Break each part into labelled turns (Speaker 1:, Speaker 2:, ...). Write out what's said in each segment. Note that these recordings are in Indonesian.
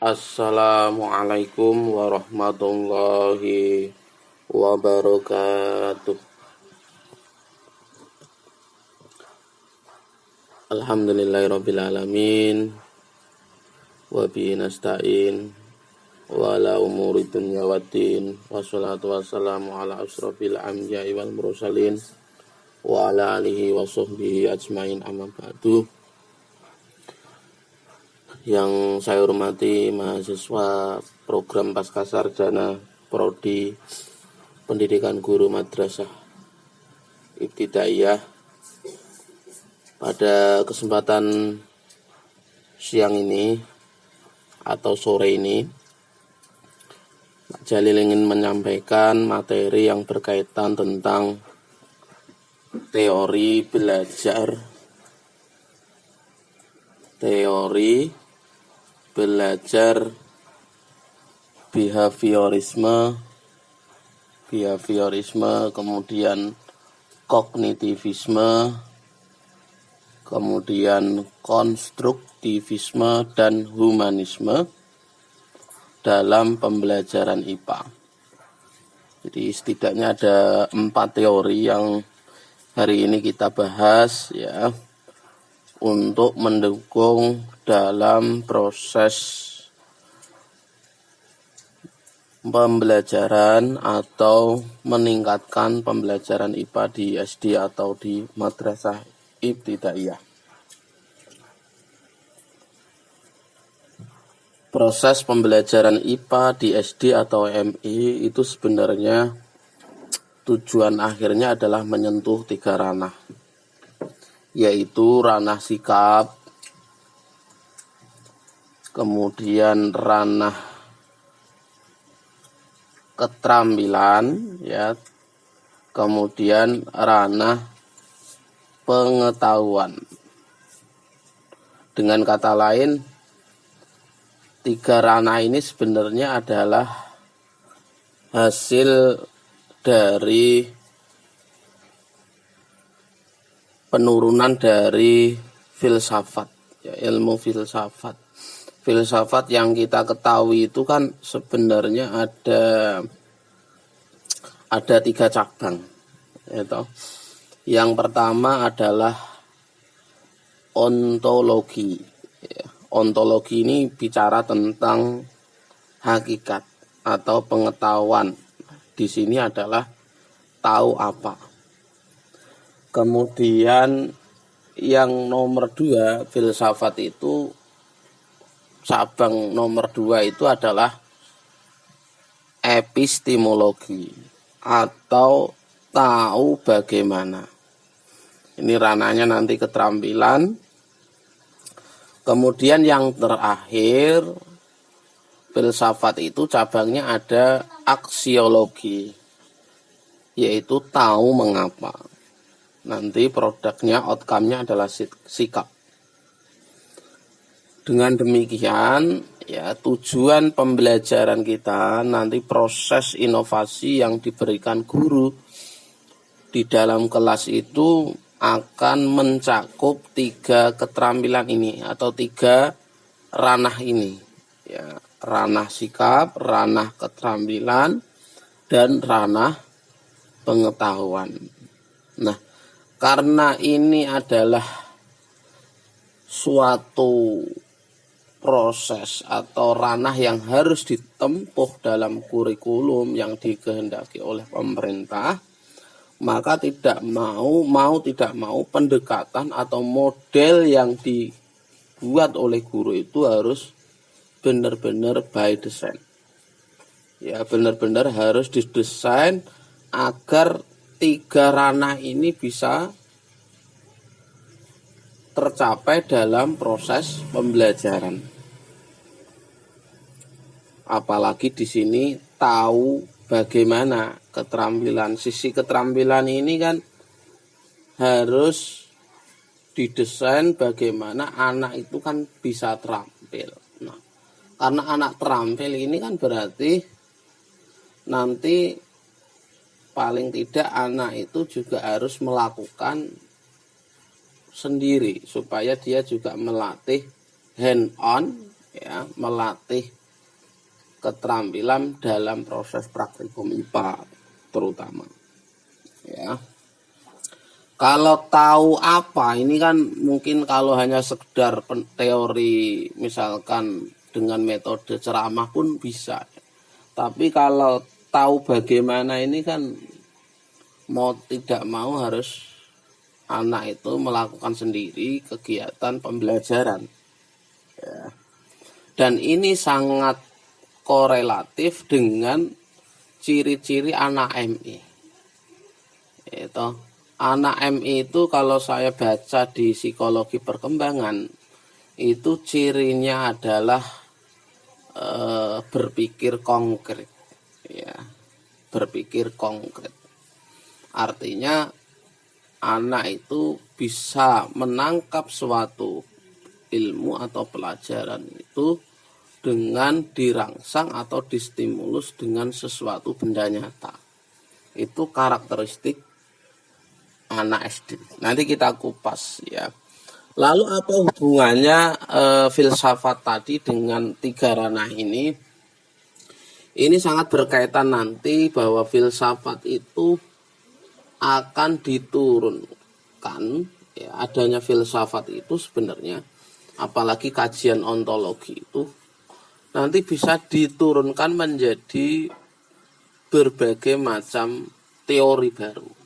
Speaker 1: Assalamualaikum warahmatullahi wabarakatuh. Alhamdulillahirrabbilalamin. Wabihi nasta'in wala umuri dunya waddin. Wassalatu wassalamu ala asrofil anbiya'i wal mursalin wa ala alihi wa sahbihi ajmain amma ba'du. Yang saya hormati mahasiswa program Pascasarjana Prodi Pendidikan Guru Madrasah Ibtidaiyah. Pada kesempatan siang ini atau sore ini, Pak Jalil ingin menyampaikan materi yang berkaitan tentang teori belajar behaviorisme, kemudian kognitivisme, kemudian konstruktivisme dan humanisme dalam pembelajaran IPA. Jadi setidaknya ada 4 teori yang hari ini kita bahas ya, untuk mendukung dalam proses pembelajaran atau meningkatkan pembelajaran IPA di SD atau di madrasah ibtidaiyah. Proses pembelajaran IPA di SD atau MI itu sebenarnya tujuan akhirnya adalah menyentuh 3 ranah, yaitu ranah sikap, kemudian ranah keterampilan ya, kemudian ranah pengetahuan. Dengan kata lain, 3 ranah ini sebenarnya adalah hasil dari penurunan dari filsafat ya, ilmu filsafat. Filsafat yang kita ketahui itu kan sebenarnya ada 3 cabang gitu. Yang pertama adalah ontologi ya. Ontologi ini bicara tentang hakikat atau pengetahuan. Di sini adalah tahu apa. Kemudian yang nomor 2, filsafat itu cabang nomor 2 itu adalah epistemologi atau tahu bagaimana. Ini ranahnya nanti keterampilan. Kemudian yang terakhir, filsafat itu cabangnya ada aksiologi, yaitu tahu mengapa. Nanti produknya, outcome-nya adalah sikap. Dengan demikian ya, tujuan pembelajaran kita nanti proses inovasi yang diberikan guru di dalam kelas itu akan mencakup 3 keterampilan ini atau 3 ranah ini ya, ranah sikap, ranah keterampilan, dan ranah pengetahuan. Nah, karena ini adalah suatu proses atau ranah yang harus ditempuh dalam kurikulum yang dikehendaki oleh pemerintah, maka tidak mau pendekatan atau model yang dibuat oleh guru itu harus benar-benar by design. Ya, benar-benar harus didesain agar 3 ranah ini bisa tercapai dalam proses pembelajaran. Apalagi di sini tahu bagaimana keterampilan. Sisi keterampilan ini kan harus didesain bagaimana anak itu kan bisa terampil. Nah, karena anak terampil ini kan berarti nanti paling tidak anak itu juga harus melakukan sendiri supaya dia juga melatih hand on ya, melatih keterampilan dalam proses praktikum IPA terutama, ya. Kalau tahu apa, ini kan mungkin kalau hanya sekedar teori, misalkan dengan metode ceramah pun bisa. Tapi kalau tahu bagaimana ini kan mau tidak mau harus anak itu melakukan sendiri kegiatan pembelajaran. Ya. Dan ini sangat korelatif dengan ciri-ciri anak MI. Itu anak MI itu kalau saya baca di psikologi perkembangan itu cirinya adalah berpikir konkret, ya, berpikir konkret. Artinya anak itu bisa menangkap suatu ilmu atau pelajaran itu dengan dirangsang atau distimulus dengan sesuatu benda nyata. Itu karakteristik anak SD. Nanti kita kupas, ya. Lalu apa hubungannya filsafat tadi dengan 3 ranah ini? Ini sangat berkaitan nanti bahwa filsafat itu akan diturunkan, ya, adanya filsafat itu sebenarnya, apalagi kajian ontologi itu nanti bisa diturunkan menjadi berbagai macam teori baru.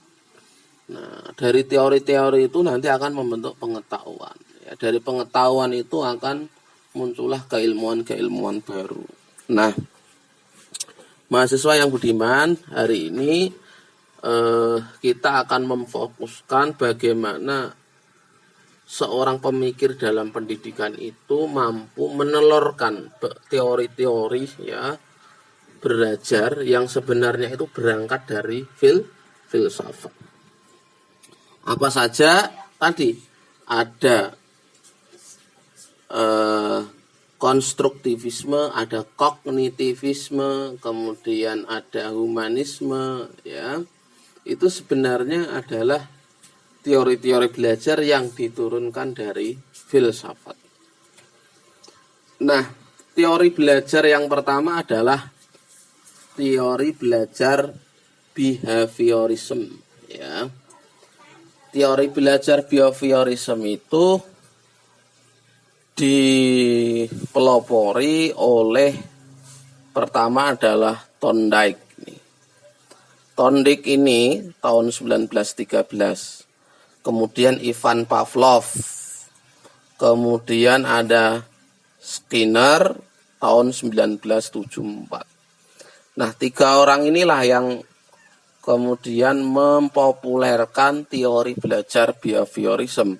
Speaker 1: Nah, dari teori-teori itu nanti akan membentuk pengetahuan. Ya, dari pengetahuan itu akan muncullah keilmuan-keilmuan baru. Nah, mahasiswa yang budiman, hari ini kita akan memfokuskan bagaimana seorang pemikir dalam pendidikan itu mampu menelurkan teori-teori, ya, belajar yang sebenarnya itu berangkat dari filsafat. Apa saja tadi? Ada konstruktivisme, ada kognitivisme, kemudian ada humanisme, ya. Itu sebenarnya adalah teori-teori belajar yang diturunkan dari filsafat. Nah, teori belajar yang pertama adalah teori belajar behaviorism, ya. Teori belajar behaviorism itu dipelopori oleh pertama adalah Thorndike. Thorndike ini tahun 1913. Kemudian Ivan Pavlov. Kemudian ada Skinner tahun 1974. Nah, 3 orang inilah yang kemudian mempopulerkan teori belajar behaviorism.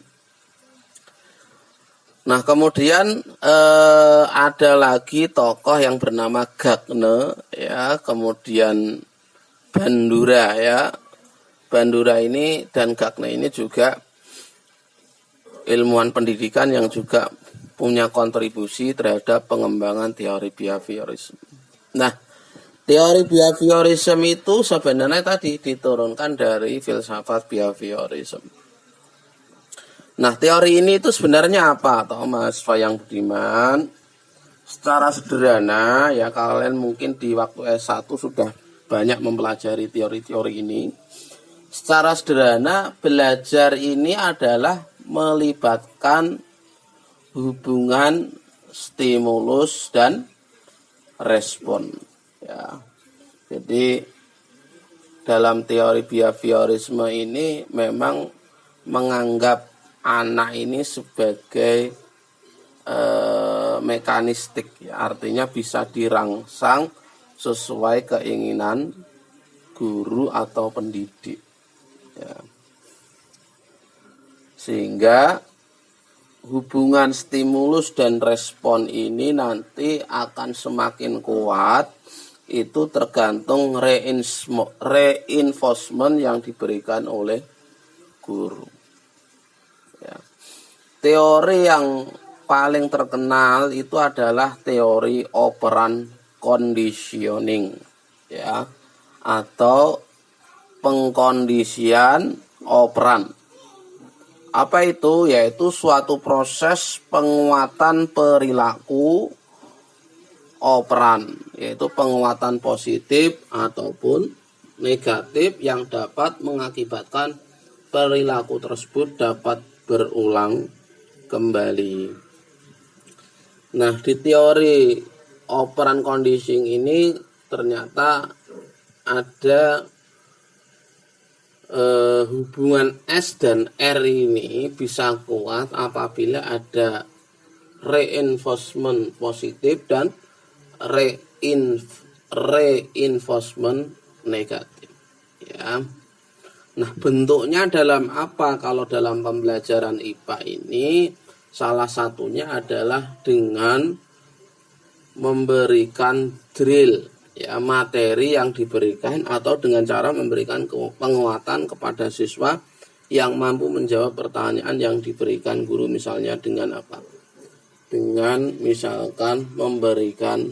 Speaker 1: Nah, kemudian ada lagi tokoh yang bernama Gagne, ya, kemudian Bandura, ya. Bandura ini dan Gagne ini juga ilmuwan pendidikan yang juga punya kontribusi terhadap pengembangan teori behaviorism. Nah, teori behaviorism itu sebenarnya tadi diturunkan dari filsafat behaviorism. Nah, teori ini itu sebenarnya apa, toh mahasiswa yang budiman? Secara sederhana, ya, kalian mungkin di waktu S1 sudah banyak mempelajari teori-teori ini. Secara sederhana, belajar ini adalah melibatkan hubungan stimulus dan respon. Ya, jadi dalam teori behaviorisme ini memang menganggap anak ini sebagai mekanistik, ya, artinya bisa dirangsang sesuai keinginan guru atau pendidik, ya. Sehingga hubungan stimulus dan respon ini nanti akan semakin kuat. Itu tergantung reinforcement yang diberikan oleh guru, ya. Teori yang paling terkenal itu adalah teori operant conditioning, ya, atau pengkondisian operan. Apa itu? Yaitu suatu proses penguatan perilaku operan, yaitu penguatan positif ataupun negatif yang dapat mengakibatkan perilaku tersebut dapat berulang kembali. Nah, di teori operan conditioning ini ternyata ada hubungan S dan R ini bisa kuat apabila ada reinforcement positif dan reinforcement negatif, ya. Nah, bentuknya dalam apa? Kalau dalam pembelajaran IPA ini salah satunya adalah dengan memberikan drill, ya, materi yang diberikan atau dengan cara memberikan penguatan kepada siswa yang mampu menjawab pertanyaan yang diberikan guru, misalnya dengan apa? Dengan misalkan memberikan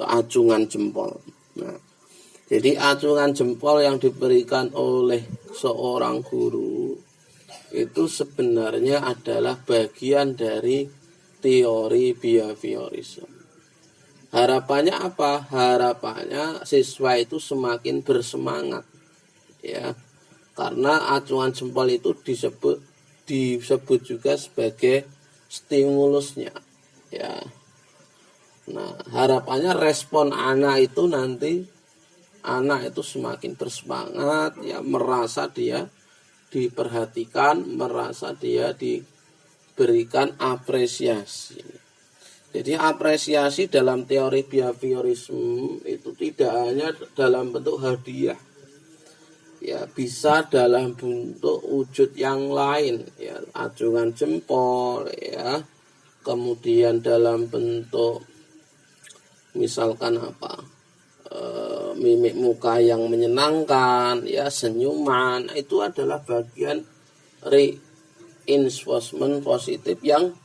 Speaker 1: acungan jempol. Nah, jadi acungan jempol yang diberikan oleh seorang guru itu sebenarnya adalah bagian dari teori behaviorism. Harapannya apa? Harapannya siswa itu semakin bersemangat, ya. Karena acungan jempol itu disebut juga sebagai stimulusnya, ya. Nah, harapannya respon anak itu nanti anak itu semakin bersemangat, ya, merasa dia diperhatikan, merasa dia diberikan apresiasi. Jadi apresiasi dalam teori behaviorism itu tidak hanya dalam bentuk hadiah, ya, bisa dalam bentuk wujud yang lain, ya, acungan jempol, ya, kemudian dalam bentuk misalkan apa, mimik muka yang menyenangkan, ya, senyuman, itu adalah bagian reinforcement positif yang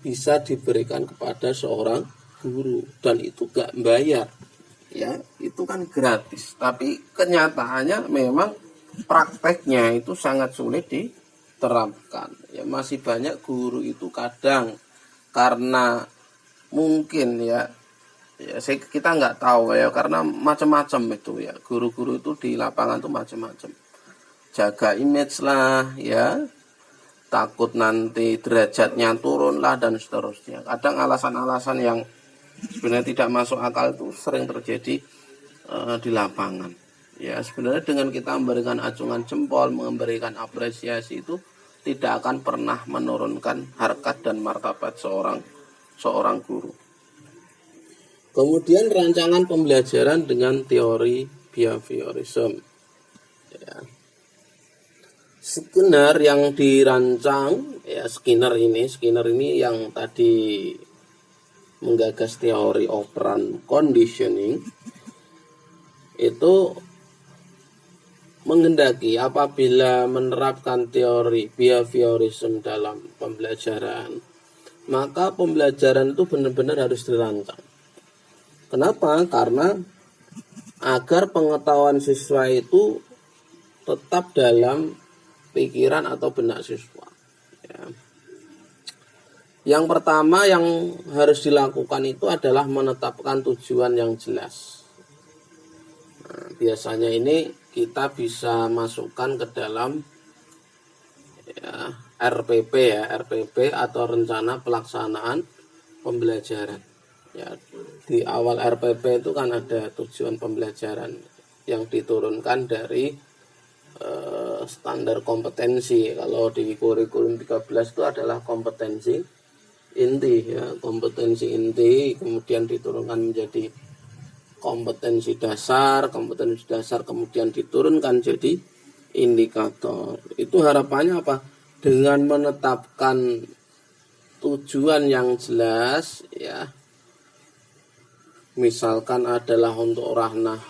Speaker 1: bisa diberikan kepada seorang guru, dan itu gak bayar, ya, itu kan gratis. Tapi kenyataannya memang prakteknya itu sangat sulit diterapkan, ya. Masih banyak guru itu kadang karena mungkin ya kita nggak tahu, ya, karena macam-macam itu, ya, guru-guru itu di lapangan tuh macam-macam, jaga image lah, ya, takut nanti derajatnya turun lah, dan seterusnya. Kadang alasan-alasan yang sebenarnya tidak masuk akal itu sering terjadi di lapangan, ya. Sebenarnya dengan kita memberikan acungan jempol, memberikan apresiasi, itu tidak akan pernah menurunkan harkat dan martabat seorang guru. Kemudian rancangan pembelajaran dengan teori behaviorism, ya. Skinner yang dirancang, ya, Skinner ini yang tadi menggagas teori operan conditioning itu menghendaki apabila menerapkan teori behaviorism dalam pembelajaran, maka pembelajaran itu benar-benar harus dirancang. Kenapa? Karena agar pengetahuan siswa itu tetap dalam pikiran atau benak siswa, ya. Yang pertama yang harus dilakukan itu adalah menetapkan tujuan yang jelas. Nah, biasanya ini kita bisa masukkan ke dalam, ya, RPP atau rencana pelaksanaan pembelajaran. Ya, di awal RPP itu kan ada tujuan pembelajaran yang diturunkan dari standar kompetensi. Kalau di kurikulum 13 itu adalah kompetensi inti, ya, kompetensi inti, kemudian diturunkan menjadi kompetensi dasar kemudian diturunkan jadi indikator. Itu harapannya apa? Dengan menetapkan tujuan yang jelas, ya, misalkan adalah untuk ranah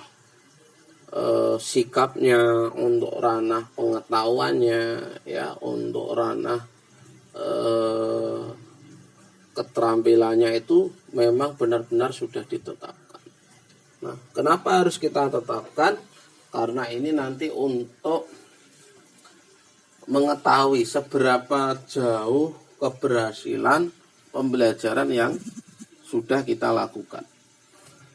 Speaker 1: sikapnya, untuk ranah pengetahuannya, ya, untuk ranah keterampilannya, itu memang benar-benar sudah ditetapkan. Nah, kenapa harus kita tetapkan? Karena ini nanti untuk mengetahui seberapa jauh keberhasilan pembelajaran yang sudah kita lakukan.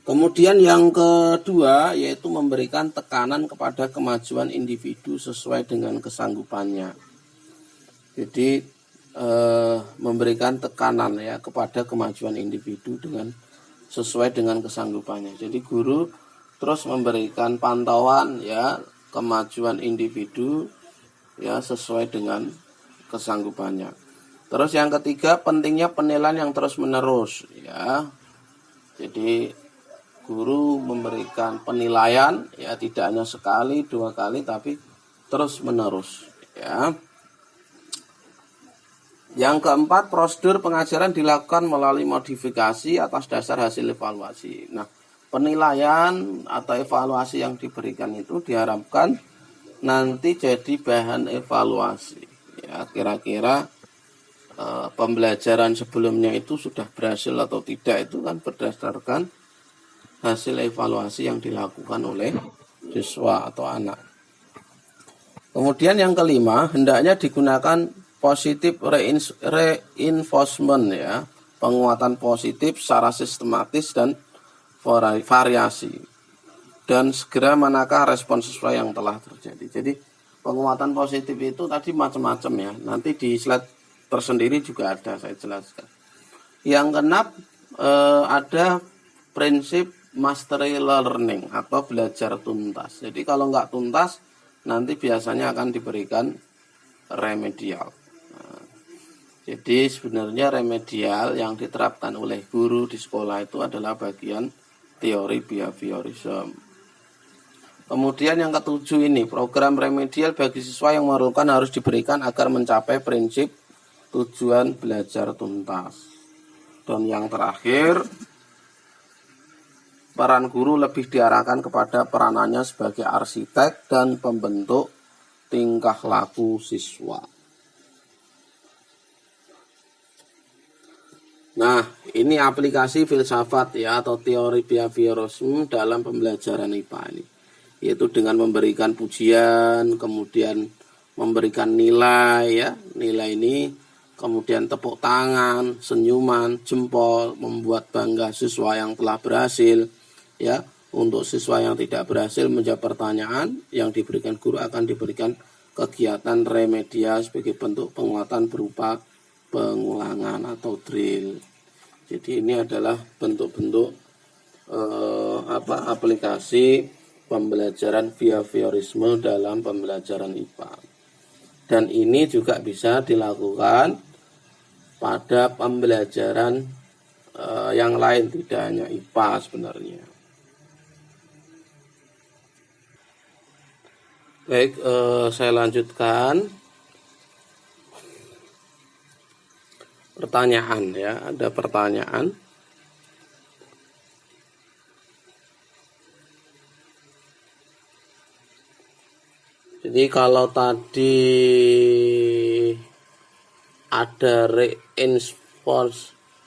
Speaker 1: Kemudian yang kedua yaitu memberikan tekanan kepada kemajuan individu sesuai dengan kesanggupannya. Jadi memberikan tekanan ya kepada kemajuan individu dengan sesuai dengan kesanggupannya. Jadi guru terus memberikan pantauan ya kemajuan individu ya sesuai dengan kesanggupannya. Terus yang ketiga pentingnya penilaian yang terus menerus ya. Jadi guru memberikan penilaian ya tidak hanya sekali, dua kali tapi terus menerus ya. Yang keempat, prosedur pengajaran dilakukan melalui modifikasi atas dasar hasil evaluasi. Nah, penilaian atau evaluasi yang diberikan itu diharapkan nanti jadi bahan evaluasi. Ya, kira-kira pembelajaran sebelumnya itu sudah berhasil atau tidak itu kan berdasarkan hasil evaluasi yang dilakukan oleh siswa atau anak. Kemudian yang kelima, hendaknya digunakan positif reinforcement ya, penguatan positif secara sistematis dan variasi. Dan segera manakah respon siswa yang telah terjadi. Jadi penguatan positif itu tadi macam-macam ya. Nanti di slide tersendiri juga ada saya jelaskan. Yang keenam ada prinsip mastery learning atau belajar tuntas. Jadi kalau nggak tuntas nanti biasanya akan diberikan remedial. Nah, jadi sebenarnya remedial yang diterapkan oleh guru di sekolah itu adalah bagian teori behaviorism. Kemudian yang ketujuh ini program remedial bagi siswa yang memerlukan harus diberikan agar mencapai prinsip tujuan belajar tuntas. Dan yang terakhir, peran guru lebih diarahkan kepada peranannya sebagai arsitek dan pembentuk tingkah laku siswa. Nah, ini aplikasi filsafat ya atau teori behaviorisme dalam pembelajaran IPA ini. Yaitu dengan memberikan pujian, kemudian memberikan nilai ya. Nilai ini kemudian tepuk tangan, senyuman, jempol, membuat bangga siswa yang telah berhasil. Ya, untuk siswa yang tidak berhasil menjawab pertanyaan yang diberikan guru akan diberikan kegiatan remedial sebagai bentuk penguatan berupa pengulangan atau drill. Jadi ini adalah bentuk-bentuk aplikasi pembelajaran behaviorisme dalam pembelajaran IPA. Dan ini juga bisa dilakukan pada pembelajaran yang lain, tidak hanya IPA sebenarnya. Baik, saya lanjutkan. Pertanyaan ya, ada pertanyaan. Jadi kalau tadi ada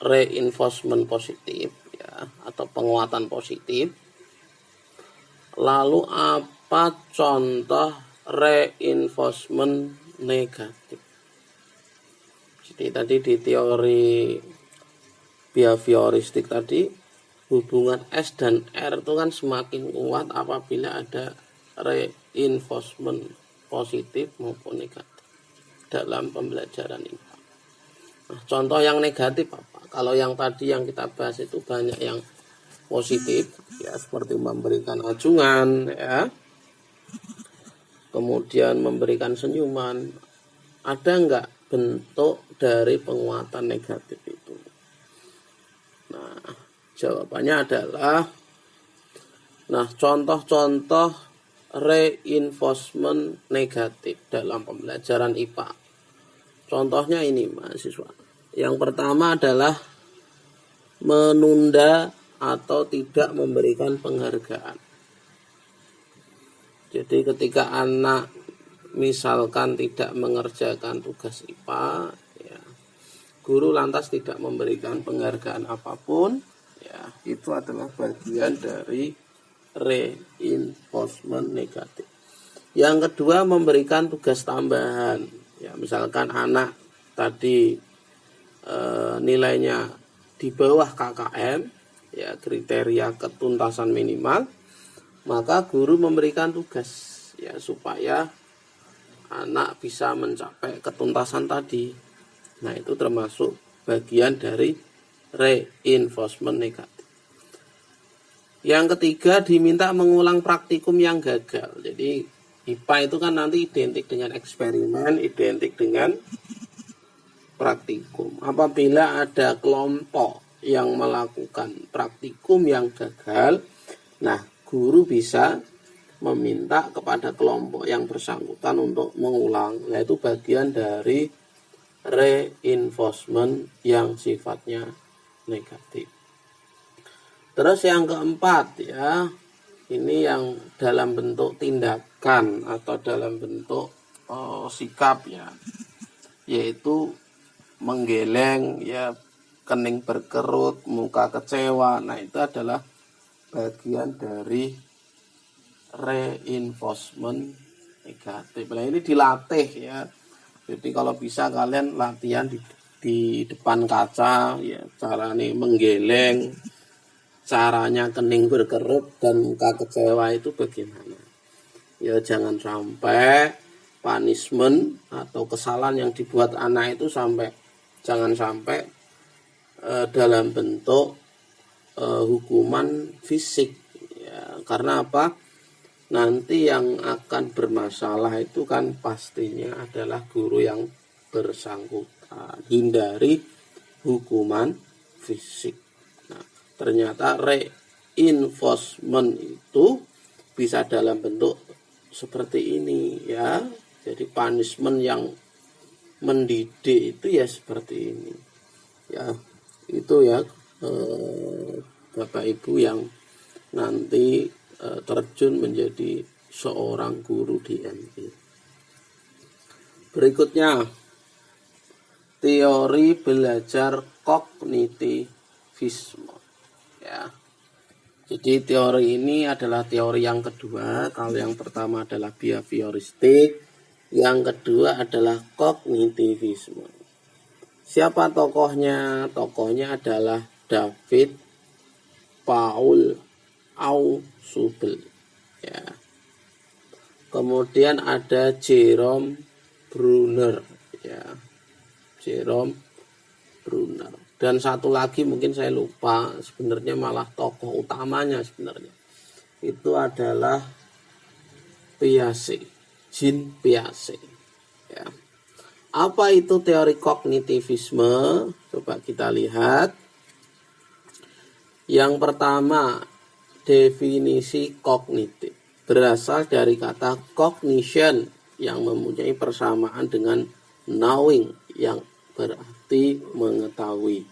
Speaker 1: reinforcement positif ya atau penguatan positif. Lalu apa contoh reinforcement negatif? Jadi tadi di teori behavioristik tadi hubungan S dan R itu kan semakin kuat apabila ada reinforcement positif maupun negatif dalam pembelajaran IPA. Nah, contoh yang negatif apa? Kalau yang tadi yang kita bahas itu banyak yang positif ya, seperti memberikan acungan ya, kemudian memberikan senyuman. Ada enggak bentuk dari penguatan negatif itu? Nah, jawabannya adalah contoh-contoh reinforcement negatif dalam pembelajaran IPA. Contohnya ini mahasiswa. Yang pertama adalah menunda atau tidak memberikan penghargaan. Jadi ketika anak misalkan tidak mengerjakan tugas IPA, ya, guru lantas tidak memberikan penghargaan apapun, ya, itu adalah bagian dari reinforcement negatif. Yang kedua, memberikan tugas tambahan. Ya, misalkan anak tadi nilainya di bawah KKM, ya kriteria ketuntasan minimal, maka guru memberikan tugas ya supaya anak bisa mencapai ketuntasan tadi. Nah, itu termasuk bagian dari reinforcement negatif. Yang ketiga, diminta mengulang praktikum yang gagal. Jadi IPA itu kan nanti identik dengan eksperimen, identik dengan praktikum. Apabila ada kelompok yang melakukan praktikum yang gagal, nah guru bisa meminta kepada kelompok yang bersangkutan untuk mengulang. Nah, itu bagian dari reinforcement yang sifatnya negatif. Terus yang keempat ya, ini yang dalam bentuk tindakan atau dalam bentuk sikap ya, yaitu menggeleng ya, kening berkerut, muka kecewa. Nah, itu adalah bagian dari reinforcement negatif. Nah, ini dilatih ya. Jadi kalau bisa kalian latihan di depan kaca ya, caranya menggeleng, caranya kening berkerut dan muka kecewa itu bagaimana. Ya jangan sampai punishment atau kesalahan yang dibuat anak itu jangan sampai dalam bentuk hukuman fisik ya. Karena apa? Nanti yang akan bermasalah itu kan pastinya adalah guru yang bersangkutan. Hindari hukuman fisik. Nah, ternyata reinforcement itu bisa dalam bentuk seperti ini ya. Jadi punishment yang mendidik itu ya seperti ini. Ya, itu ya Bapak Ibu yang nanti terjun menjadi seorang guru di MI. Berikutnya, teori belajar kognitivisme. Ya. Jadi teori ini adalah teori yang kedua. Kalau yang pertama adalah behavioristik, yang kedua adalah kognitivisme. Siapa tokohnya? Tokohnya adalah David Paul Ausubel ya. Kemudian ada Jerome Bruner ya. Jerome Bruner. Dan satu lagi mungkin saya lupa, sebenarnya malah tokoh utamanya sebenarnya. Itu adalah Piaget, Jean Piaget ya. Apa itu teori kognitivisme? Coba kita lihat. Yang pertama, definisi kognitif berasal dari kata cognition yang mempunyai persamaan dengan knowing yang berarti mengetahui.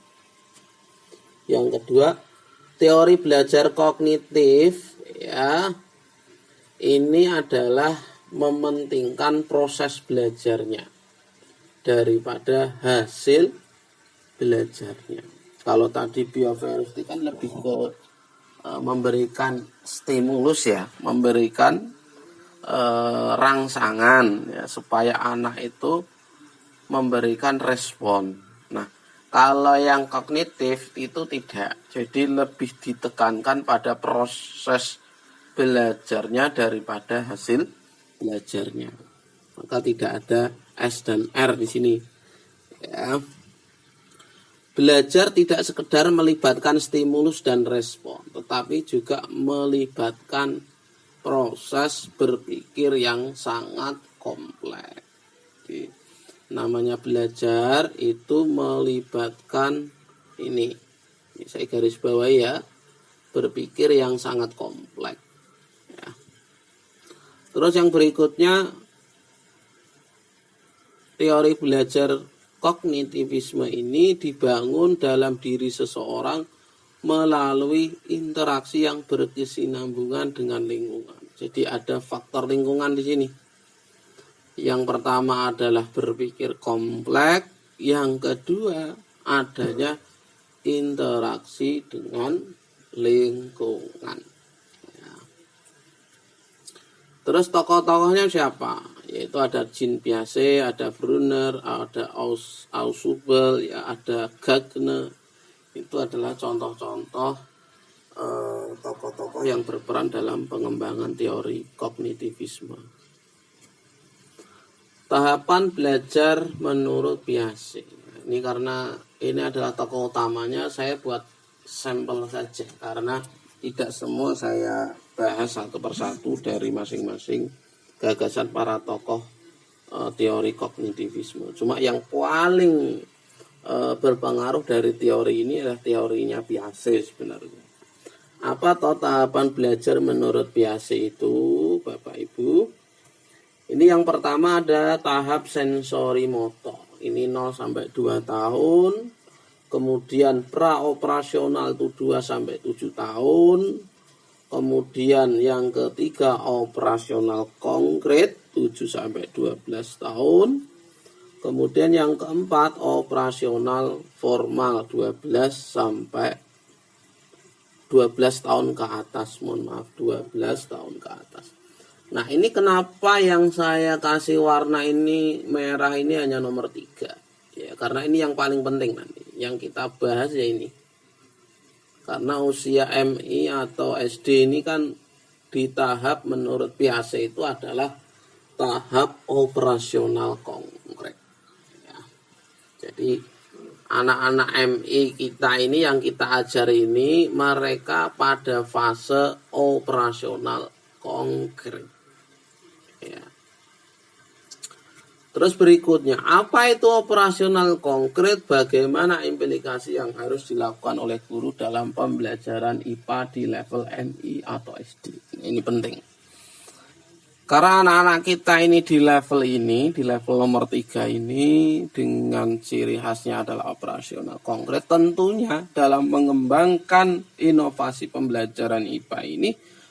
Speaker 1: Yang kedua, teori belajar kognitif ya, ini adalah mementingkan proses belajarnya daripada hasil belajarnya. Kalau tadi behavioristik kan lebih ke memberikan stimulus ya, memberikan rangsangan ya, supaya anak itu memberikan respon. Nah, kalau yang kognitif itu tidak, jadi lebih ditekankan pada proses belajarnya daripada hasil belajarnya. Maka tidak ada S dan R di sini. Ya. Belajar tidak sekedar melibatkan stimulus dan respon, tetapi juga melibatkan proses berpikir yang sangat kompleks. Jadi, namanya belajar itu melibatkan ini saya garis bawahi ya, berpikir yang sangat kompleks. Ya. Terus yang berikutnya, teori belajar kognitivisme ini dibangun dalam diri seseorang melalui interaksi yang berkesinambungan dengan lingkungan. Jadi ada faktor lingkungan di sini. Yang pertama adalah berpikir kompleks, yang kedua adanya interaksi dengan lingkungan. Ya. Terus tokoh-tokohnya siapa? Yaitu ada Jean Piaget, ada Brunner, ada Ausubel, ya, ada Gagner. Itu adalah contoh-contoh tokoh-tokoh yang berperan dalam pengembangan teori kognitivisme. Tahapan belajar menurut Piaget. Ini karena ini adalah tokoh utamanya, saya buat sampel saja karena tidak semua saya bahas satu persatu dari masing-masing gagasan para tokoh teori kognitivisme. Cuma yang paling berpengaruh dari teori ini adalah teorinya Piaget sebenarnya. Apa tahapan belajar menurut Piaget itu, Bapak Ibu? Ini yang pertama ada tahap sensori motor. Ini 0 sampai 2 tahun. Kemudian praoperasional itu 2 sampai 7 tahun. Kemudian yang ketiga operasional konkret 7 sampai 12 tahun. Kemudian yang keempat operasional formal 12 sampai 12 tahun ke atas, 12 tahun ke atas. Nah, ini kenapa yang saya kasih warna ini merah ini hanya nomor 3. Ya, karena ini yang paling penting nanti. Yang kita bahas ya ini. Karena usia MI atau SD ini kan di tahap menurut Piaget itu adalah tahap operasional konkret. Ya. Jadi anak-anak MI kita ini yang kita ajar ini mereka pada fase operasional konkret. Ya. Terus berikutnya, apa itu operasional konkret? Bagaimana implikasi yang harus dilakukan oleh guru dalam pembelajaran IPA di level MI atau SD? Ini penting. Karena anak-anak kita ini di level nomor 3 ini dengan ciri khasnya adalah operasional konkret, tentunya dalam mengembangkan inovasi pembelajaran IPA ini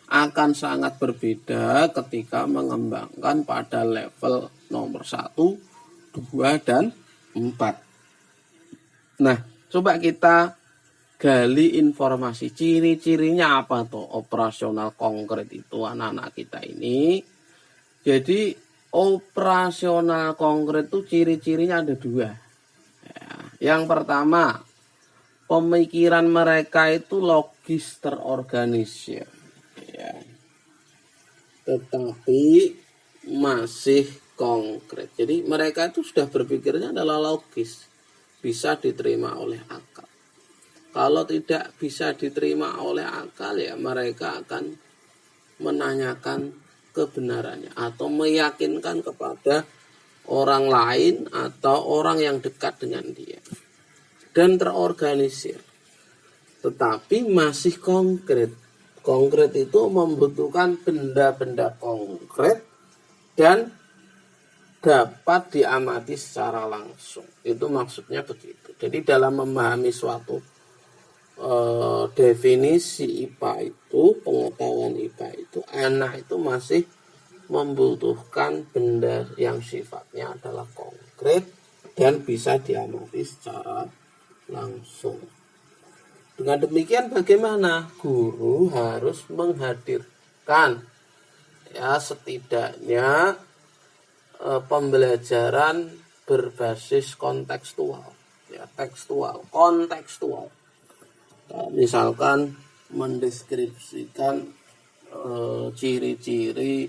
Speaker 1: akan sangat berbeda ketika mengembangkan pada level nomor 1, 2, dan 4. Nah, coba kita gali informasi ciri-cirinya apa tuh operasional konkret itu anak-anak kita ini. Jadi operasional konkret itu ciri-cirinya ada 2. Ya, yang pertama, pemikiran mereka itu logis terorganisir. Ya. Tetapi masih konkret. Jadi mereka itu sudah berpikirnya adalah logis, bisa diterima oleh akal. Kalau tidak bisa diterima oleh akal ya mereka akan menanyakan kebenarannya atau meyakinkan kepada orang lain atau orang yang dekat dengan dia. Dan terorganisir. Tetapi masih konkret. Konkret itu membutuhkan benda-benda konkret dan dapat diamati secara langsung. Itu maksudnya begitu. Jadi dalam memahami suatu definisi IPA itu, pengetahuan IPA itu, anak itu masih membutuhkan benda yang sifatnya adalah konkret dan bisa diamati secara langsung. Dengan demikian bagaimana? Guru harus menghadirkan ya setidaknya pembelajaran berbasis kontekstual, ya tekstual, kontekstual. Misalkan mendeskripsikan ciri-ciri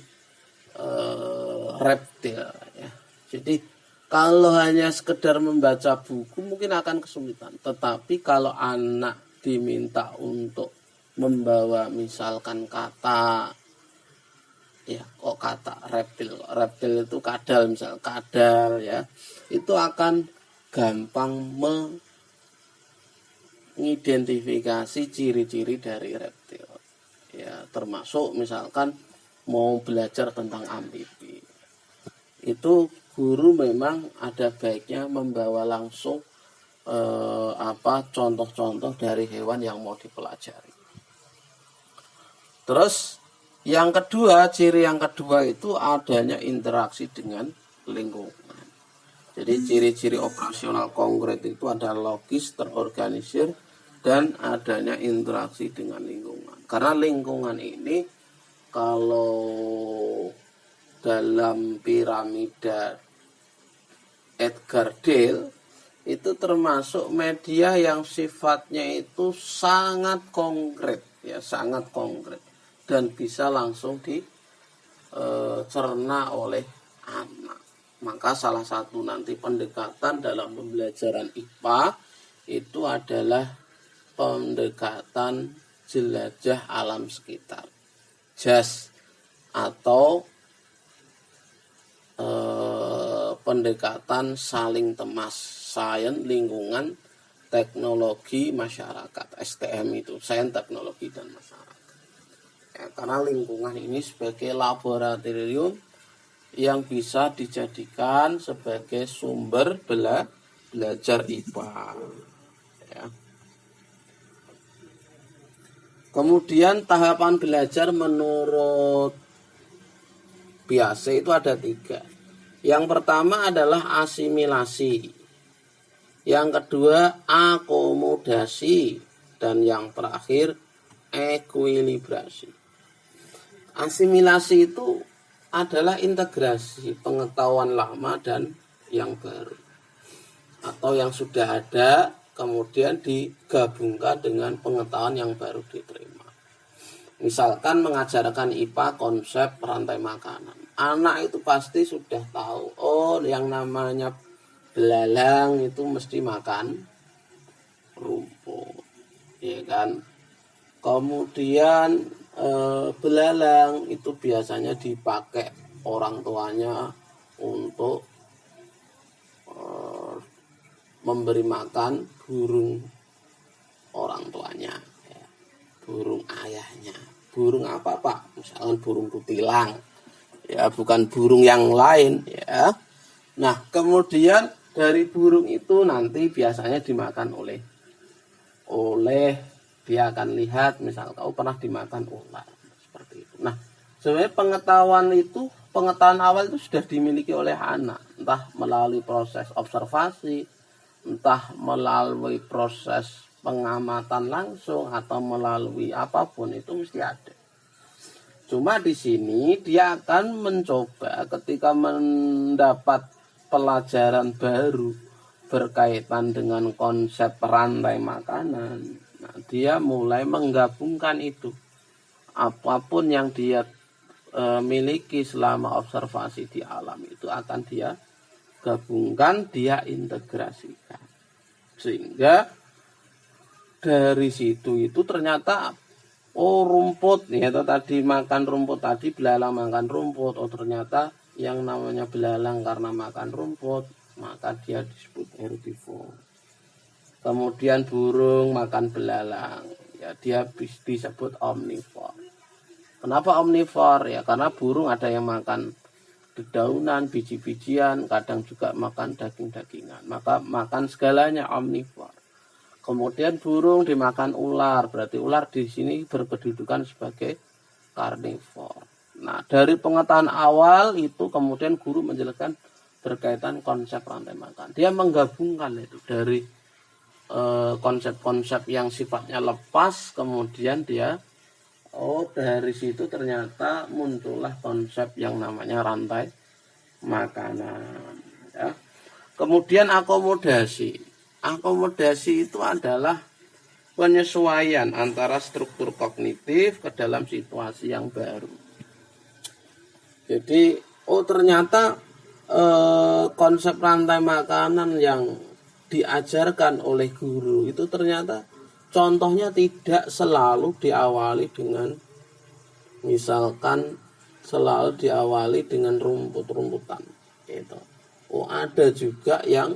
Speaker 1: reptil ya. Jadi kalau hanya sekedar membaca buku mungkin akan kesulitan. Tetapi kalau anak diminta untuk membawa misalkan kata ya kok kata reptil itu kadal, misal kadal ya, itu akan gampang mengidentifikasi ciri-ciri dari reptil ya, termasuk misalkan mau belajar tentang amfibi itu guru memang ada baiknya membawa langsung contoh-contoh dari hewan yang mau dipelajari. Terus yang kedua, ciri yang kedua itu adanya interaksi dengan lingkungan. Jadi ciri-ciri operasional konkret itu ada logis, terorganisir, dan adanya interaksi dengan lingkungan. Karena lingkungan ini kalau dalam piramida Edgar Dale itu termasuk media yang sifatnya itu sangat konkret, ya, sangat konkret dan bisa langsung dicerna oleh anak. Maka salah satu nanti pendekatan dalam pembelajaran IPA itu adalah pendekatan jelajah alam sekitar, JAS, atau pendekatan saling temas, sains, lingkungan, teknologi, masyarakat, STM itu, sains, teknologi, dan masyarakat. Ya, karena lingkungan ini sebagai laboratorium yang bisa dijadikan sebagai sumber belajar IPA. Ya. Kemudian tahapan belajar menurut Piaget itu ada 3. Yang pertama adalah asimilasi, yang kedua akomodasi, dan yang terakhir ekuilibrasi. Asimilasi itu adalah integrasi pengetahuan lama dan yang baru, atau yang sudah ada kemudian digabungkan dengan pengetahuan yang baru diterima. Misalkan mengajarkan IPA konsep rantai makanan. Anak itu pasti sudah tahu, oh yang namanya belalang itu mesti makan rumput, ya kan. Kemudian belalang itu biasanya dipakai orang tuanya untuk memberi makan burung orang tuanya, ya. Burung ayahnya. Burung apa, Pak? Misalkan burung kutilang, ya, bukan burung yang lain, ya. Nah, kemudian dari burung itu nanti biasanya dimakan oleh dia akan lihat, misal kau pernah dimakan ular, seperti itu. Nah, sebenarnya pengetahuan awal itu sudah dimiliki oleh anak, entah melalui proses observasi, entah melalui proses pengamatan langsung, atau melalui apapun, itu mesti ada. Cuma di sini dia akan mencoba ketika mendapat pelajaran baru berkaitan dengan konsep rantai makanan. Nah, dia mulai menggabungkan itu. Apapun yang dia miliki selama observasi di alam itu akan dia gabungkan, dia integrasikan. Sehingga dari situ itu ternyata rumput, ya tadi makan rumput, tadi belalang makan rumput. Oh ternyata yang namanya belalang karena makan rumput, maka dia disebut herbivore. Kemudian burung makan belalang, ya dia disebut omnivore. Kenapa omnivore? Ya karena burung ada yang makan dedaunan, biji-bijian, kadang juga makan daging-dagingan. Maka makan segalanya omnivore. Kemudian burung dimakan ular, berarti ular di sini berkedudukan sebagai karnivor. Nah, dari pengetahuan awal itu kemudian guru menjelaskan berkaitan konsep rantai makan. Dia menggabungkan itu dari konsep-konsep yang sifatnya lepas, kemudian dia dari situ ternyata muncullah konsep yang namanya rantai makanan. Ya. Kemudian akomodasi. Akomodasi itu adalah penyesuaian antara struktur kognitif ke dalam situasi yang baru. Jadi, ternyata konsep rantai makanan yang diajarkan oleh guru itu ternyata contohnya tidak selalu diawali dengan, misalkan selalu diawali dengan rumput-rumputan. Gitu. Ada juga yang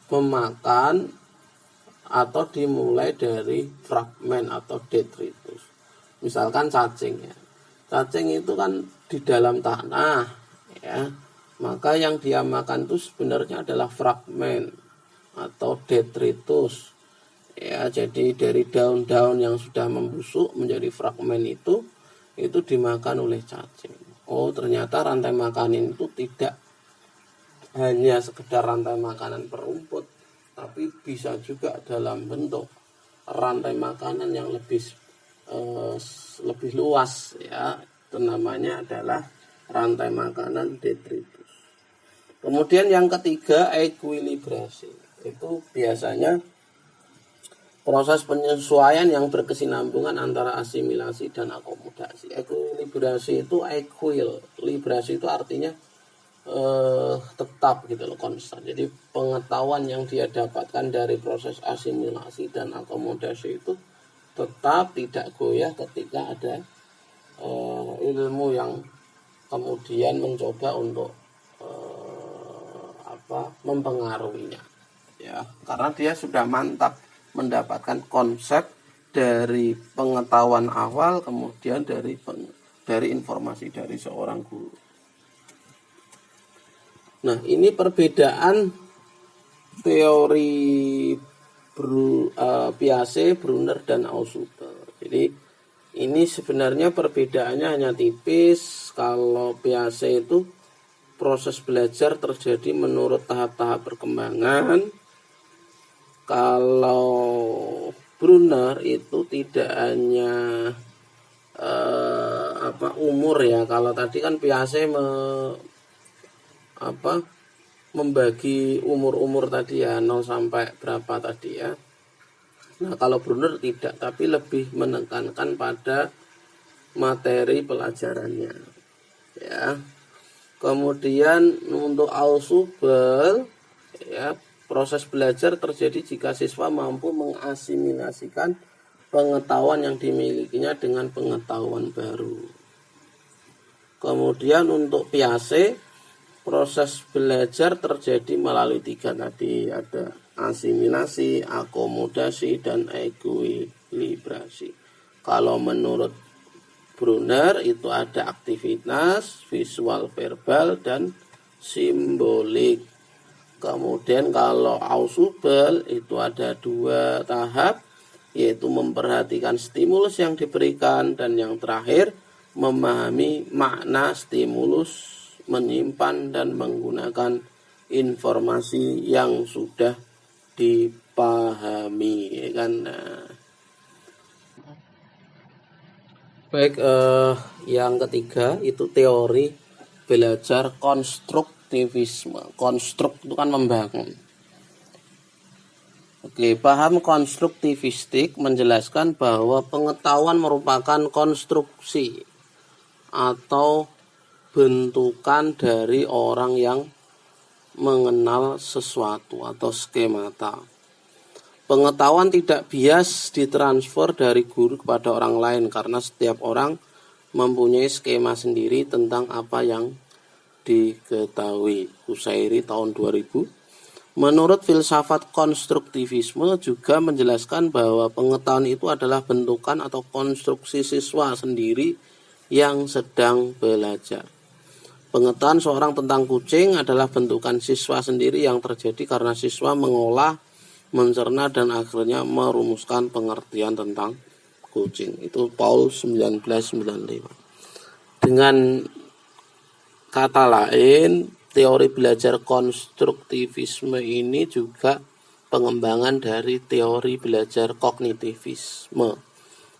Speaker 1: memakan atau dimulai dari fragmen atau detritus. Misalkan cacing, ya. Cacing itu kan di dalam tanah, ya. Maka yang dia makan itu sebenarnya adalah fragmen atau detritus. Ya, jadi dari daun-daun yang sudah membusuk menjadi fragmen itu dimakan oleh cacing. Ternyata rantai makanan itu tidak hanya sekedar rantai makanan perumput, tapi bisa juga dalam bentuk rantai makanan yang lebih lebih luas ya. Itu namanya adalah rantai makanan detritus. Kemudian yang ketiga ekuilibrasi. Itu biasanya proses penyesuaian yang berkesinambungan antara asimilasi dan akomodasi. Ekuilibrasi itu librasi itu artinya tetap gitu loh, konstan. Jadi pengetahuan yang dia dapatkan dari proses asimilasi dan akomodasi itu tetap tidak goyah ketika ada ilmu yang kemudian mencoba untuk mempengaruhinya ya, karena dia sudah mantap mendapatkan konsep dari pengetahuan awal, kemudian dari informasi dari seorang guru. Nah, ini perbedaan teori Piaget, Brunner, dan Ausubel. Jadi ini sebenarnya perbedaannya hanya tipis. Kalau Piaget itu proses belajar terjadi menurut tahap-tahap perkembangan. Kalau Brunner itu tidak hanya umur ya. Kalau tadi kan Piaget membagi umur-umur tadi ya, 0 sampai berapa tadi ya. Nah, kalau Brunner tidak, tapi lebih menekankan pada materi pelajarannya ya. Kemudian untuk Ausubel ya, proses belajar terjadi jika siswa mampu mengasimilasikan pengetahuan yang dimilikinya dengan pengetahuan baru. Kemudian untuk Piaget, proses belajar terjadi melalui 3 tadi, ada asimilasi, akomodasi, dan ekuilibrasi. Kalau menurut Brunner itu ada aktivitas, visual, verbal, dan simbolik. Kemudian kalau Ausubel itu ada 2 tahap, yaitu memperhatikan stimulus yang diberikan, dan yang terakhir memahami makna stimulus, menyimpan dan menggunakan informasi yang sudah dipahami ya kan. Baik, yang ketiga itu teori belajar konstruktivisme. Konstruk itu kan membangun. Oke, paham konstruktivistik menjelaskan bahwa pengetahuan merupakan konstruksi atau bentukan dari orang yang mengenal sesuatu atau skemata. Pengetahuan tidak bias ditransfer dari guru kepada orang lain karena setiap orang mempunyai skema sendiri tentang apa yang diketahui. Kusairi tahun 2000. Menurut filsafat konstruktivisme juga menjelaskan bahwa pengetahuan itu adalah bentukan atau konstruksi siswa sendiri yang sedang belajar. Pengetahuan seorang tentang kucing adalah bentukan siswa sendiri yang terjadi karena siswa mengolah, mencerna, dan akhirnya merumuskan pengertian tentang kucing. Itu Paul 1995. Dengan kata lain, teori belajar konstruktivisme ini juga pengembangan dari teori belajar kognitivisme.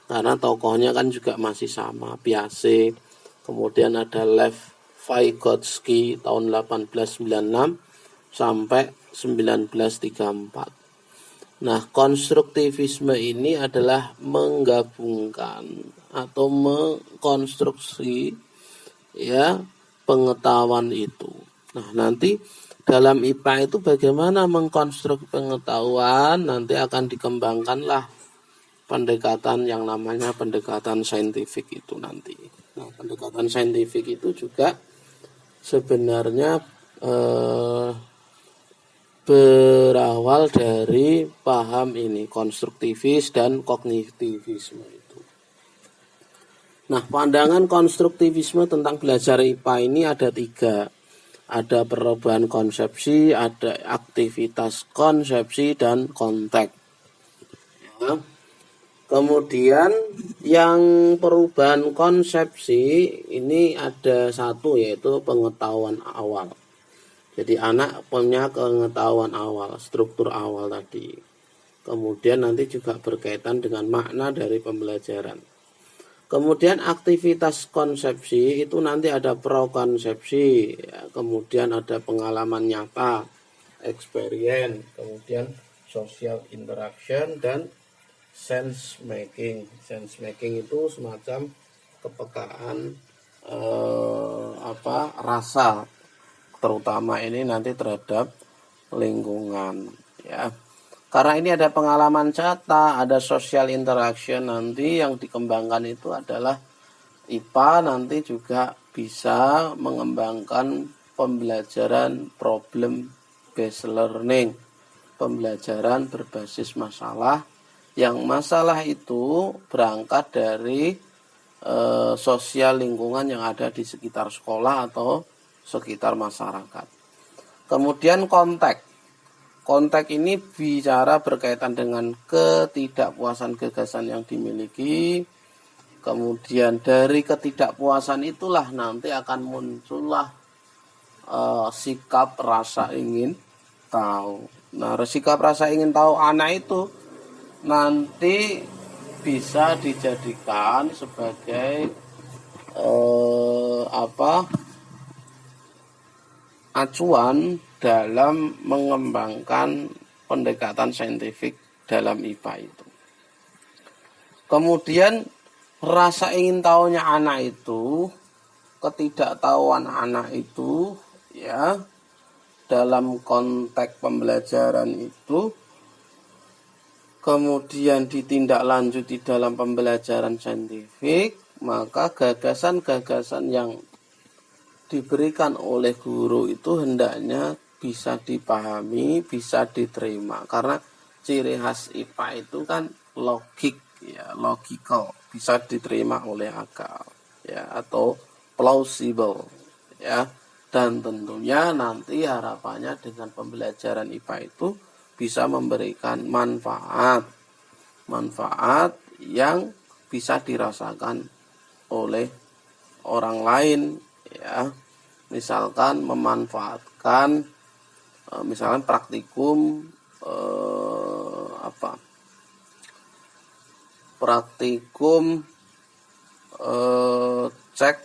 Speaker 1: Karena tokohnya kan juga masih sama, Piaget. Kemudian ada Lev Vygotsky tahun 1896 sampai 1934. Nah, konstruktivisme ini adalah menggabungkan atau mengkonstruksi ya pengetahuan itu. Nah, nanti dalam IPA itu bagaimana mengkonstruksi pengetahuan, nanti akan dikembangkanlah pendekatan yang namanya pendekatan saintifik itu nanti. Nah, pendekatan saintifik itu juga sebenarnya berawal dari paham ini konstruktivis dan kognitivisme itu. Nah, pandangan konstruktivisme tentang belajar IPA ini ada 3. Ada perubahan konsepsi, ada aktivitas konsepsi, dan konteks. Ya. Kemudian yang perubahan konsepsi ini ada 1, yaitu pengetahuan awal. Jadi anak punya pengetahuan awal, struktur awal tadi. Kemudian nanti juga berkaitan dengan makna dari pembelajaran. Kemudian aktivitas konsepsi itu nanti ada prakonsepsi, ya, kemudian ada pengalaman nyata, experience, kemudian social interaction dan sense making. Sense making itu semacam kepekaan rasa, terutama ini nanti terhadap lingkungan, ya. Karena ini ada pengalaman nyata, ada social interaction, nanti yang dikembangkan itu adalah IPA nanti juga bisa mengembangkan pembelajaran problem based learning, pembelajaran berbasis masalah, yang masalah itu berangkat dari sosial lingkungan yang ada di sekitar sekolah atau sekitar masyarakat. Kemudian konteks. Konteks ini bicara berkaitan dengan ketidakpuasan gagasan yang dimiliki. Kemudian dari ketidakpuasan itulah nanti akan muncullah sikap rasa ingin tahu. Nah, sikap rasa ingin tahu anak itu nanti bisa dijadikan sebagai acuan dalam mengembangkan pendekatan saintifik dalam IPA itu. Kemudian rasa ingin tahunya anak itu, ketidaktahuan anak itu, ya, dalam konteks pembelajaran itu, kemudian ditindaklanjuti dalam pembelajaran saintifik, maka gagasan-gagasan yang diberikan oleh guru itu hendaknya bisa dipahami, bisa diterima. Karena ciri khas IPA itu kan logik, ya, logical, bisa diterima oleh akal, ya, atau plausible, ya. Dan tentunya nanti harapannya dengan pembelajaran IPA itu bisa memberikan manfaat yang bisa dirasakan oleh orang lain, ya. Misalkan memanfaatkan misalkan praktikum cek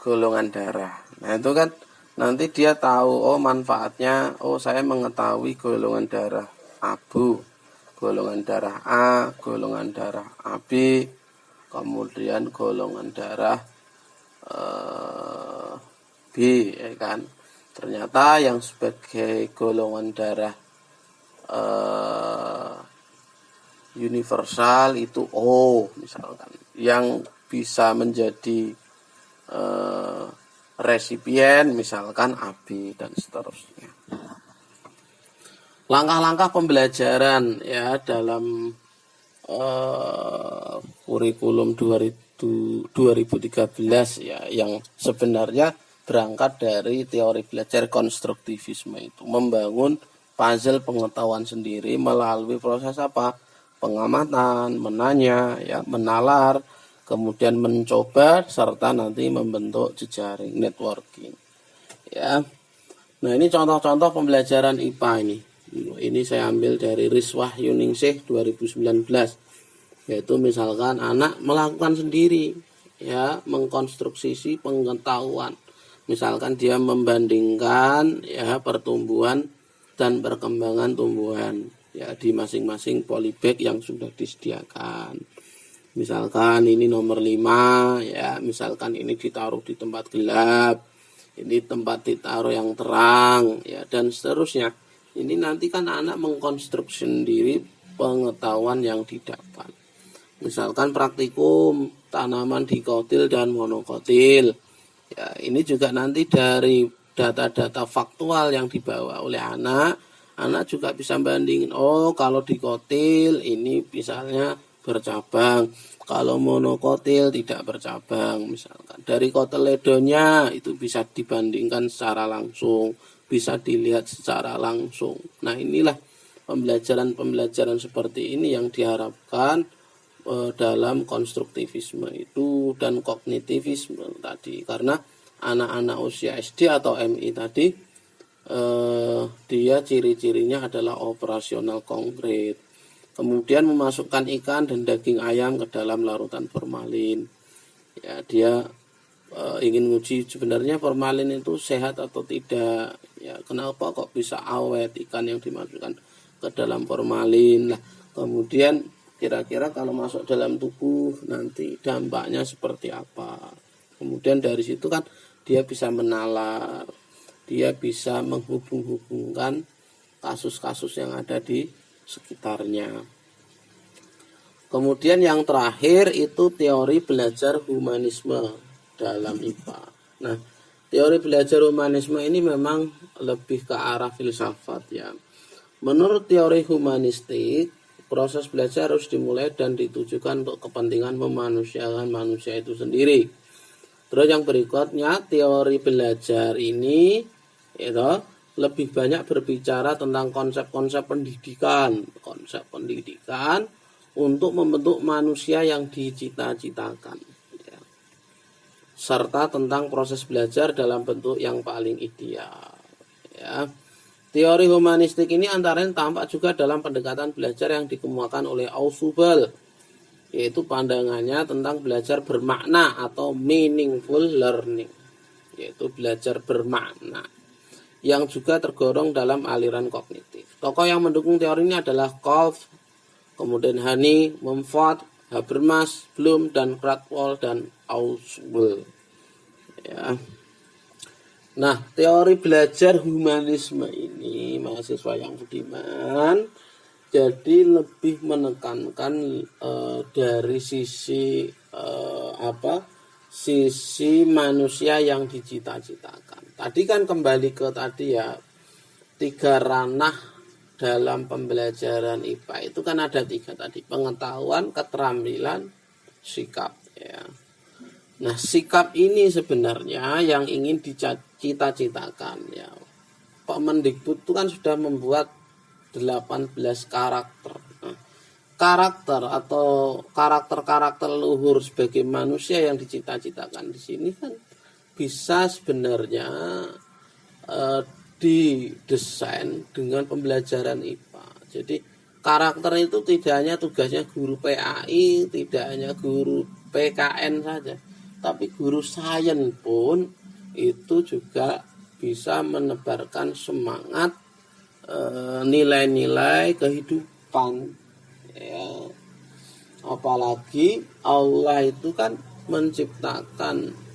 Speaker 1: golongan darah. Nah, itu kan nanti dia tahu, manfaatnya, saya mengetahui golongan darah abu, golongan darah A, golongan darah AB, kemudian golongan darah B, ya kan. Ternyata yang sebagai golongan darah universal itu O, misalkan, yang bisa menjadi resipien misalkan AB dan seterusnya. Langkah-langkah pembelajaran, ya, dalam kurikulum 2013, ya, yang sebenarnya berangkat dari teori belajar konstruktivisme itu, membangun puzzle pengetahuan sendiri melalui proses pengamatan, menanya, ya, menalar, kemudian mencoba, serta nanti membentuk jejaring networking, ya. Nah, ini contoh-contoh pembelajaran IPA ini. Ini saya ambil dari Rizwah Yuningsih 2019, yaitu misalkan anak melakukan sendiri, ya, mengkonstruksi pengetahuan. Misalkan dia membandingkan, ya, pertumbuhan dan perkembangan tumbuhan, ya, di masing-masing polybag yang sudah disediakan. Misalkan ini nomor 5, ya, misalkan ini ditaruh di tempat gelap, ini tempat ditaruh yang terang, ya, dan seterusnya. Ini nanti kan anak mengkonstruksi sendiri pengetahuan yang didapat. Misalkan praktikum tanaman dikotil dan monokotil, ya, ini juga nanti dari data-data faktual yang dibawa oleh anak juga bisa bandingin, kalau dikotil ini misalnya bercabang, kalau monokotil tidak bercabang, misalkan. Dari kotyledonya itu bisa dibandingkan secara langsung, bisa dilihat secara langsung. Nah, inilah pembelajaran seperti ini yang diharapkan dalam konstruktivisme itu dan kognitivisme tadi. Karena anak-anak usia SD atau MI tadi, dia ciri-cirinya adalah operasional konkret. Kemudian memasukkan ikan dan daging ayam ke dalam larutan formalin. Ya, dia ingin uji sebenarnya formalin itu sehat atau tidak. Ya, kenapa kok bisa awet ikan yang dimasukkan ke dalam formalin. Nah, kemudian kira-kira kalau masuk dalam tubuh nanti dampaknya seperti apa. Kemudian dari situ kan dia bisa menalar, dia bisa menghubung-hubungkan kasus-kasus yang ada di sekitarnya. Kemudian yang terakhir itu teori belajar humanisme dalam IPA. Nah, teori belajar humanisme ini memang lebih ke arah filsafat ya. Menurut teori humanistik, proses belajar harus dimulai dan ditujukan untuk kepentingan memanusiakan manusia itu sendiri. Terus yang berikutnya, teori belajar ini itu lebih banyak berbicara tentang konsep-konsep pendidikan, untuk membentuk manusia yang dicita-citakan, ya. Serta tentang proses belajar dalam bentuk yang paling ideal, ya. Teori humanistik ini antara lain tampak juga dalam pendekatan belajar yang dikemukakan oleh Ausubel, yaitu pandangannya tentang belajar bermakna atau meaningful learning, yaitu belajar bermakna, yang juga tergolong dalam aliran kognitif. Tokoh yang mendukung teori ini adalah Kolff, kemudian Hani, Mumford, Habermas, Bloom, dan Krathwohl, dan Ausubel. Ya. Nah, teori belajar humanisme ini, mahasiswa yang budiman, jadi lebih menekankan dari sisi sisi manusia yang dicita-citakan. Tadi kan kembali ke tadi ya, 3 ranah dalam pembelajaran IPA itu kan ada 3 tadi, pengetahuan, keterampilan, sikap ya. Nah, sikap ini sebenarnya yang ingin dicita-citakan ya. Mendikbud itu kan sudah membuat 18 karakter. Nah, karakter atau karakter-karakter luhur sebagai manusia yang dicita-citakan di sini kan bisa sebenarnya didesain dengan pembelajaran IPA. Jadi karakter itu tidak hanya tugasnya guru PAI, tidak hanya guru PKN saja, tapi guru sains pun itu juga bisa menebarkan semangat nilai-nilai kehidupan ya. Apalagi Allah itu kan menciptakan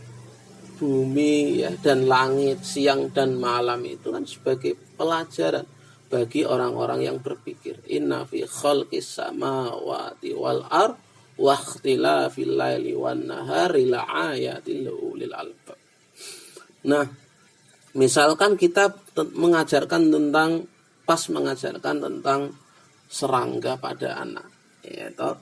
Speaker 1: bumi ya dan langit, siang dan malam itu kan sebagai pelajaran bagi orang-orang yang berpikir. Inna fi khalqis samawati wal ardh wa ikhtilafil laili wan nahari la ayatil ulil albab. Nah, misalkan kita mengajarkan tentang serangga pada anak ya toh.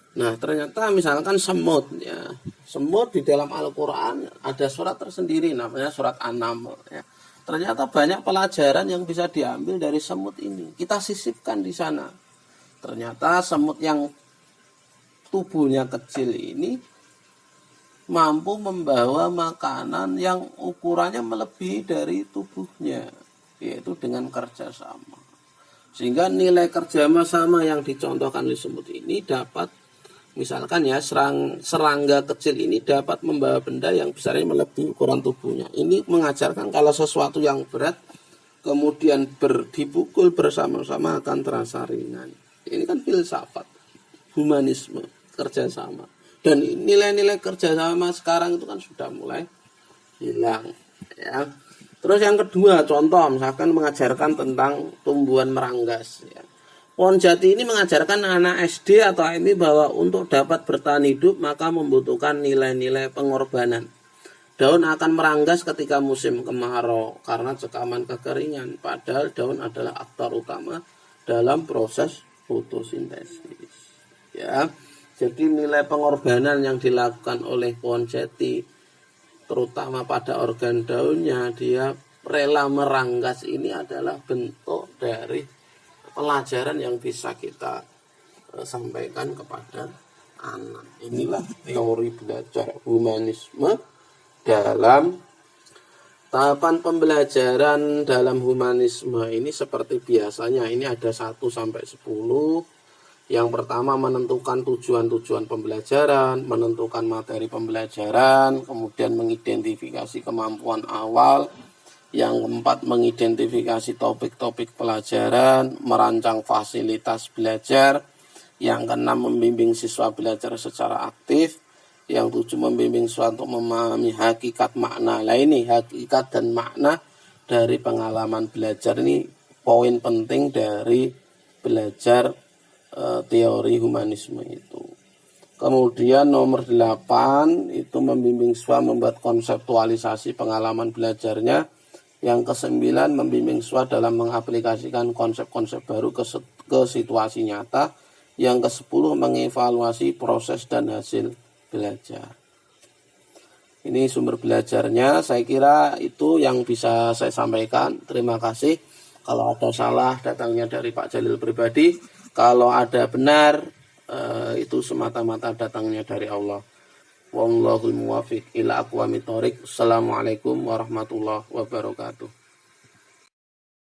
Speaker 1: Nah, ternyata misalkan semut ya. Semut di dalam Al-Qur'an ada surat tersendiri namanya surat An-Naml ya. Ternyata banyak pelajaran yang bisa diambil dari semut ini. Kita sisipkan di sana. Ternyata semut yang tubuhnya kecil ini mampu membawa makanan yang ukurannya melebihi dari tubuhnya, yaitu dengan kerjasama. Sehingga nilai kerjasama yang dicontohkan oleh semut ini dapat, misalkan ya, serangga kecil ini dapat membawa benda yang besarnya melebihi ukuran tubuhnya. Ini mengajarkan kalau sesuatu yang berat kemudian dipukul bersama-sama akan terasa ringan. Ini kan filsafat, humanisme, kerjasama. Dan nilai-nilai kerjasama sekarang itu kan sudah mulai hilang ya. Terus yang kedua, contoh misalkan mengajarkan tentang tumbuhan meranggas ya. Pohon jati ini mengajarkan anak SD atau ini bahwa untuk dapat bertahan hidup maka membutuhkan nilai-nilai pengorbanan. Daun akan meranggas ketika musim kemarau karena cekaman kekeringan, padahal daun adalah aktor utama dalam proses fotosintesis ya. Jadi nilai pengorbanan yang dilakukan oleh pohon jati, terutama pada organ daunnya, dia rela meranggas, ini adalah bentuk dari pelajaran yang bisa kita sampaikan kepada anak. Inilah teori belajar humanisme. Dalam tahapan pembelajaran dalam humanisme ini seperti biasanya, ini ada 1 sampai 10. Yang pertama menentukan tujuan-tujuan pembelajaran, menentukan materi pembelajaran, kemudian mengidentifikasi kemampuan awal. Yang keempat mengidentifikasi topik-topik pelajaran, merancang fasilitas belajar. Yang keenam membimbing siswa belajar secara aktif. Yang tujuh membimbing siswa untuk memahami hakikat makna. Lah ini hakikat dan makna dari pengalaman belajar ini poin penting dari belajar teori humanisme itu. Kemudian nomor 8 itu membimbing siswa membuat konseptualisasi pengalaman belajarnya. Yang ke-9 membimbing siswa dalam mengaplikasikan konsep-konsep baru ke situasi nyata. Yang ke-10 mengevaluasi proses dan hasil belajar. Ini sumber belajarnya, saya kira itu yang bisa saya sampaikan. Terima kasih. Kalau ada salah datangnya dari Pak Jalil pribadi, kalau ada benar itu semata-mata datangnya dari Allah. Wallahul muwaffiq ila aqwamit thoriq. Assalamualaikum warahmatullahi wabarakatuh.